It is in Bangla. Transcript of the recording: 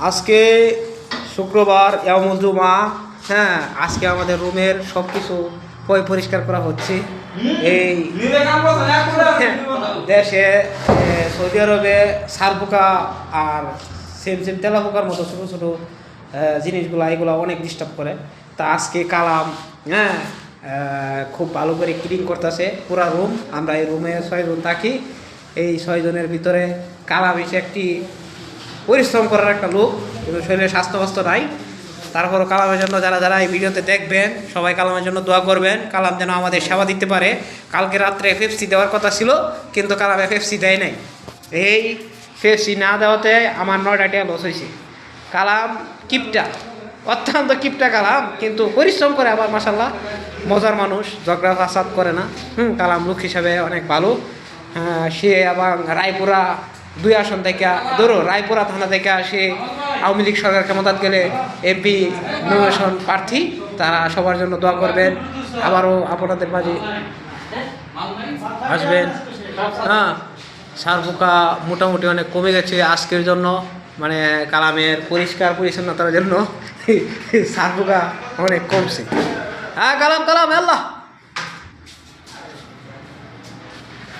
আজকে শুক্রবার ইয়ামুল জুমা। হ্যাঁ, আজকে আমাদের রুমের সব কিছু পরিষ্কার করা হচ্ছে। এই দেশে সৌদি আরবে সার পোকা আর সেম তেলা পোকার মতো ছোটো ছোটো জিনিসগুলো এগুলো অনেক ডিস্টার্ব করে। তা আজকে কালাম হ্যাঁ খুব ভালো করে ক্লিন করতেছে পুরা রুম। আমরা এই রুমে 6 জন থাকি। এই 6 জনের ভিতরে কালাম এসে একটি পরিশ্রম করার একটা লোক, কিন্তু শরীরে স্বাস্থ্য নাই। তারপরও কালামের জন্য যারা যারা এই ভিডিওতে দেখবেন সবাই কালামের জন্য দোয়া করবেন, কালাম যেন আমাদের সেবা দিতে পারে। কালকে রাত্রে এফএফসি দেওয়ার কথা ছিল, কিন্তু কালাম এফএফসি দেয় নাই। এই এফএফসি না দেওয়াতে আমার 9টা টাকা লস হয়েছে। কালাম কিপটা, অত্যন্ত কিপটা কালাম, কিন্তু পরিশ্রম করে আবার মাশাল্লাহ মজার মানুষ, ঝগড়া ফাসাদ করে না। কালাম লোক হিসাবে অনেক ভালো। সে আবার রায়পুরা 2 আসন থেকে ধরো রায়পুরা থানা থেকে সে আওয়ামী লীগ সরকার ক্ষমতায় গেলে এমপি নির্বাচন প্রার্থী। তারা সবার জন্য দোয়া করবেন, আবারও আপনাদের মাঝে আসবেন। হ্যাঁ, সার পোকা মোটামুটি অনেক কমে গেছে আজকের জন্য, মানে কালামের পরিষ্কার পরিচ্ছন্নতার জন্য সার পোকা অনেক কমছে। হ্যাঁ কালাম আল্লাহ।